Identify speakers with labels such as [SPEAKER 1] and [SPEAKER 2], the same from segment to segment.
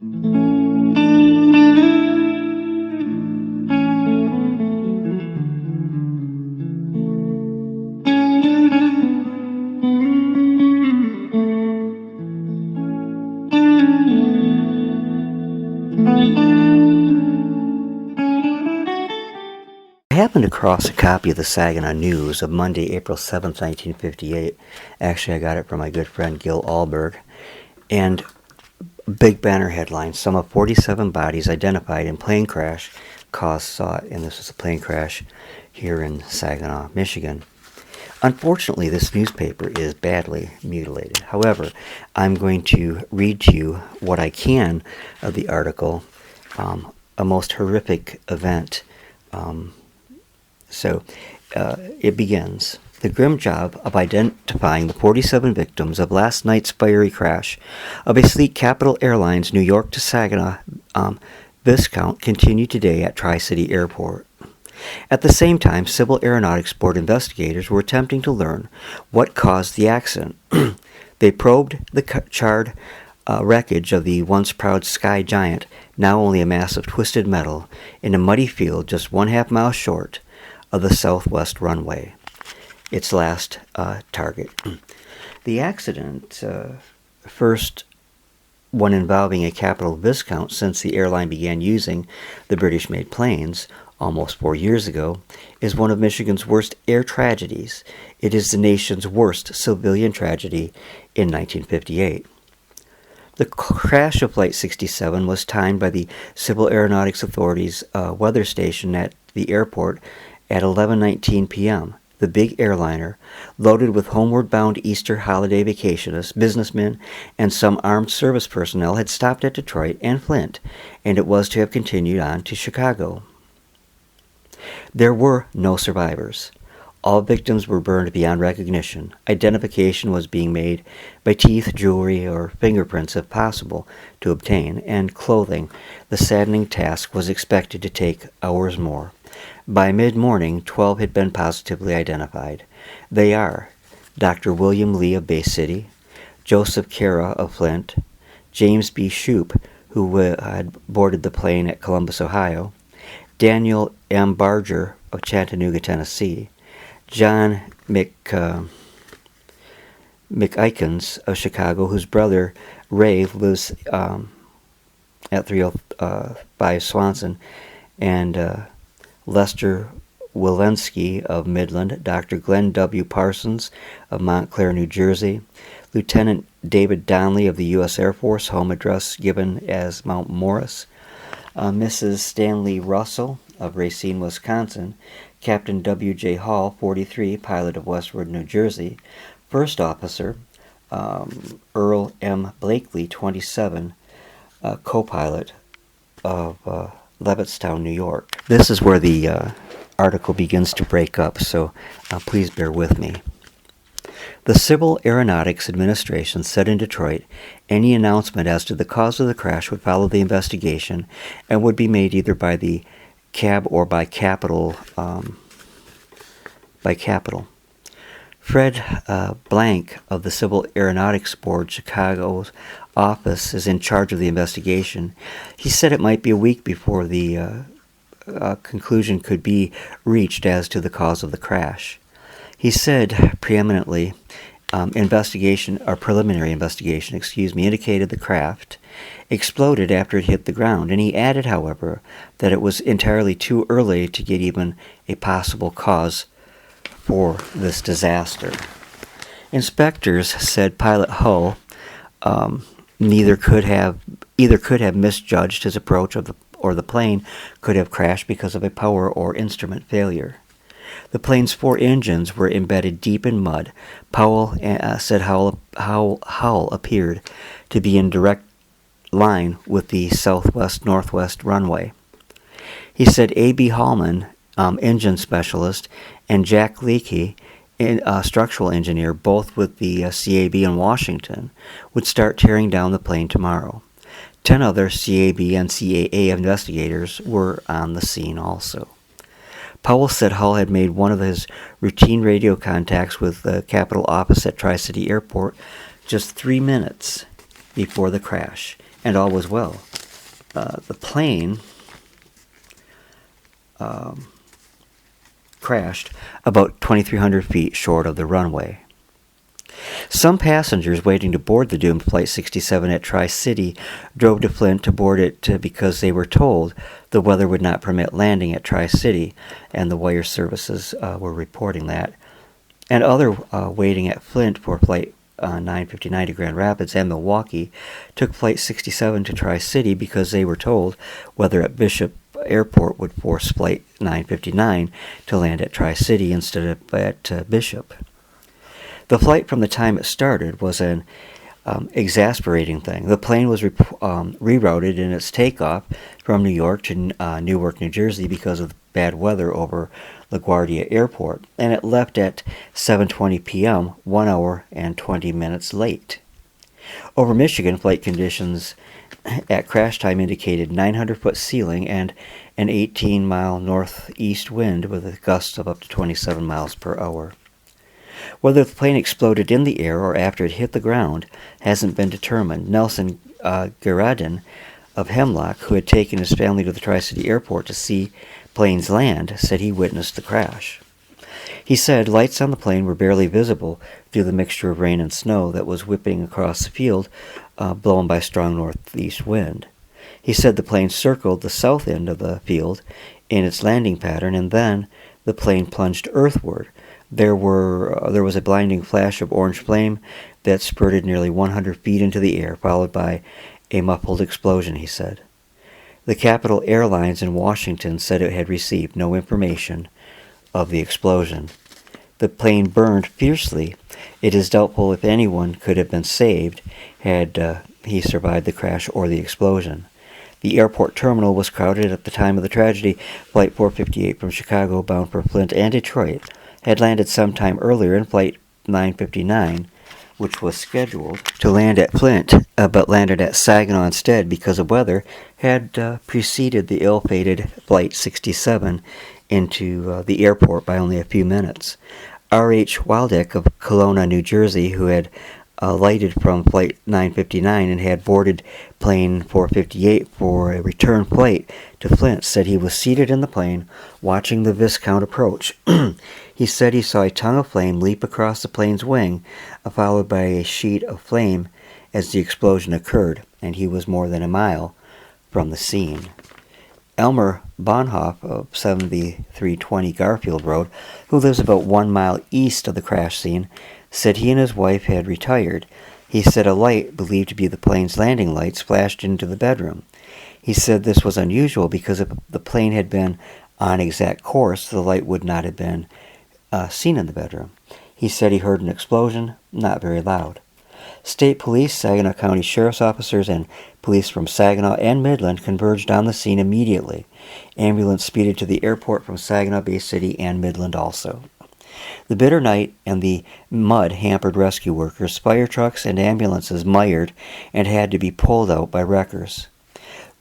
[SPEAKER 1] I happened across a copy of the Saginaw News of Monday, April 7th, 1958. Actually, I got it from my good friend Gil Alberg. And big banner headline, some of 47 bodies identified in plane crash, cause sought. And this was a plane crash here in Saginaw, Michigan. Unfortunately, this newspaper is badly mutilated. However, I'm going to read to you what I can of the article, a most horrific event. So it begins. The grim job of identifying the 47 victims of last night's fiery crash of a sleek Capital Airlines New York to Saginaw Viscount continued today at Tri-City Airport. At the same time, Civil Aeronautics Board investigators were attempting to learn what caused the accident. They probed the charred wreckage of the once proud Sky Giant, now only a mass of twisted metal, in a muddy field just 1/2 mile short of the southwest runway, its last target. The accident, first one involving a Capital Viscount since the airline began using the British-made planes almost 4 years ago, is one of Michigan's worst air tragedies. It is the nation's worst civilian tragedy in 1958. The crash of Flight 67 was timed by the Civil Aeronautics Authority's weather station at the airport at 11:19 p.m. The big airliner, loaded with homeward-bound Easter holiday vacationists, businessmen, and some armed service personnel, had stopped at Detroit and Flint, and it was to have continued on to Chicago. There were no survivors. All victims were burned beyond recognition. Identification was being made by teeth, jewelry, or fingerprints if possible to obtain, and clothing. The saddening task was expected to take hours more. By mid-morning, 12 had been positively identified. They are Dr. William Lee of Bay City, Joseph Cara of Flint, James B. Shoup, who had boarded the plane at Columbus, Ohio, Daniel M. Barger of Chattanooga, Tennessee, John McIkins of Chicago, whose brother Ray lives at 305 Swanson, and Lester Walensky of Midland, Dr. Glenn W. Parsons of Montclair, New Jersey, Lieutenant David Donnelly of the U.S. Air Force, home address given as Mount Morris, Mrs. Stanley Russell of Racine, Wisconsin, Captain W.J. Hall, 43, pilot of Westward, New Jersey, First Officer Earl M. Blakely, 27, co-pilot of Levittstown, New York. This is where the article begins to break up, so please bear with me. The Civil Aeronautics Administration said in Detroit any announcement as to the cause of the crash would follow the investigation and would be made either by the CAB or by Capital. Fred Blank of the Civil Aeronautics Board, Chicago's office, is in charge of the investigation. He said it might be a week before the conclusion could be reached as to the cause of the crash. He said preeminently, preliminary investigation, indicated the craft exploded after it hit the ground, and he added, however, that it was entirely too early to get even a possible cause for this disaster. Inspectors said pilot Hull either could have misjudged his approach or the plane could have crashed because of a power or instrument failure. The plane's 4 engines were embedded deep in mud. Powell said Howell appeared to be in direct line with the southwest-northwest runway. He said A.B. Hallman, engine specialist, and Jack Leakey, structural engineer, both with the CAB in Washington, would start tearing down the plane tomorrow. 10 other CAB and CAA investigators were on the scene also. Powell said Hull had made one of his routine radio contacts with the Capitol office at Tri-City Airport just 3 minutes before the crash, and all was well. the plane crashed about 2,300 feet short of the runway. Some passengers waiting to board the doomed Flight 67 at Tri-City drove to Flint to board it because they were told the weather would not permit landing at Tri-City, and the wire services were reporting that. And other waiting at Flint for Flight 959 to Grand Rapids and Milwaukee took Flight 67 to Tri-City because they were told weather at Bishop Airport would force Flight 959 to land at Tri-City instead of at Bishop. The flight from the time it started was an exasperating thing. The plane was rerouted in its takeoff from New York to Newark, New Jersey because of bad weather over LaGuardia Airport, and it left at 7:20 p.m., 1 hour and 20 minutes late. Over Michigan, flight conditions at crash time indicated 900-foot ceiling and an 18-mile northeast wind with a gust of up to 27 miles per hour. Whether the plane exploded in the air or after it hit the ground hasn't been determined. Nelson Garadin of Hemlock, who had taken his family to the Tri-City Airport to see planes land, said he witnessed the crash. He said lights on the plane were barely visible due to the mixture of rain and snow that was whipping across the field, blown by strong northeast wind. He said the plane circled the south end of the field in its landing pattern, and then the plane plunged earthward. There was a blinding flash of orange flame that spurted nearly 100 feet into the air, followed by a muffled explosion, he said. The Capital Airlines in Washington said it had received no information of the explosion. The plane burned fiercely. It is doubtful if anyone could have been saved had he survived the crash or the explosion. The airport terminal was crowded at the time of the tragedy. Flight 458 from Chicago, bound for Flint and Detroit, had landed sometime earlier, in Flight 959, which was scheduled to land at Flint, but landed at Saginaw instead because of weather, had preceded the ill-fated Flight 67 into the airport by only a few minutes. R.H. Waldeck of Kelowna, New Jersey, who had alighted from Flight 959 and had boarded plane 458 for a return flight to Flint, said he was seated in the plane watching the Viscount approach. He said he saw a tongue of flame leap across the plane's wing, followed by a sheet of flame as the explosion occurred, and he was more than a mile from the scene. Elmer Bonhoff of 7320 Garfield Road, who lives about 1 mile east of the crash scene, said he and his wife had retired. He said a light, believed to be the plane's landing lights, flashed into the bedroom. He said this was unusual because if the plane had been on exact course, the light would not have been seen in the bedroom. He said he heard an explosion, not very loud. State police, Saginaw County Sheriff's officers, and police from Saginaw and Midland converged on the scene immediately. Ambulance speeded to the airport from Saginaw, Bay City, and Midland also. The bitter night and the mud hampered rescue workers. Fire trucks and ambulances mired and had to be pulled out by wreckers.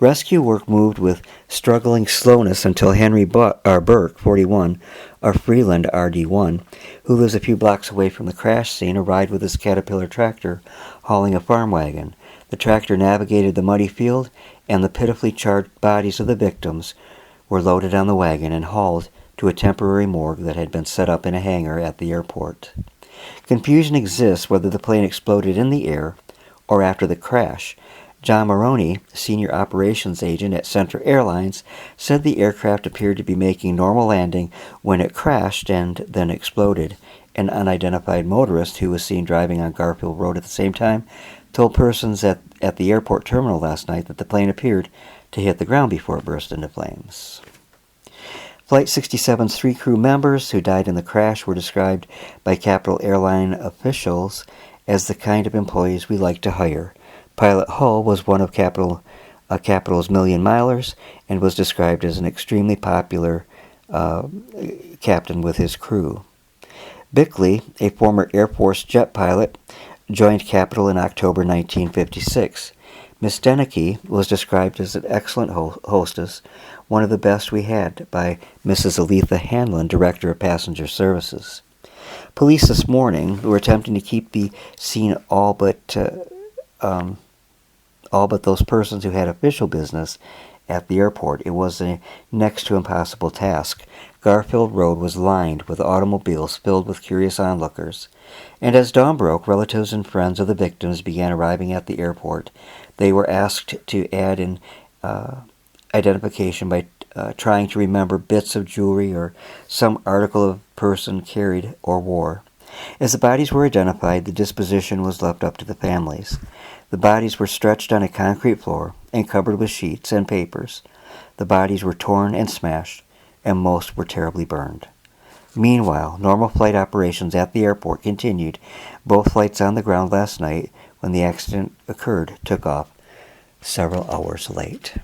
[SPEAKER 1] Rescue work moved with struggling slowness until Henry Burke, 41, of Freeland, RD1, who lives a few blocks away from the crash scene, arrived with his Caterpillar tractor, hauling a farm wagon. The tractor navigated the muddy field, and the pitifully charred bodies of the victims were loaded on the wagon and hauled to a temporary morgue that had been set up in a hangar at the airport. Confusion exists whether the plane exploded in the air or after the crash. John Maroney, senior operations agent at Central Airlines, said the aircraft appeared to be making normal landing when it crashed and then exploded. An unidentified motorist who was seen driving on Garfield Road at the same time told persons at the airport terminal last night that the plane appeared to hit the ground before it burst into flames. Flight 67's 3 crew members who died in the crash were described by Capital Airline officials as the kind of employees we like to hire. Pilot Hull was one of Capital's million milers and was described as an extremely popular captain with his crew. Bickley, a former Air Force jet pilot, joined Capital in October 1956. Miss Denicky was described as an excellent hostess, one of the best we had, by Mrs. Aletha Hanlon, Director of Passenger Services. Police this morning were attempting to keep the scene all but all but those persons who had official business at the airport. It was a next to impossible task. Garfield Road was lined with automobiles filled with curious onlookers. And as dawn broke, relatives and friends of the victims began arriving at the airport. They were asked to add in identification by trying to remember bits of jewelry or some article a person carried or wore. As the bodies were identified, the disposition was left up to the families. The bodies were stretched on a concrete floor and covered with sheets and papers. The bodies were torn and smashed, and most were terribly burned. Meanwhile, normal flight operations at the airport continued. Both flights on the ground last night, when the accident occurred, took off several hours late.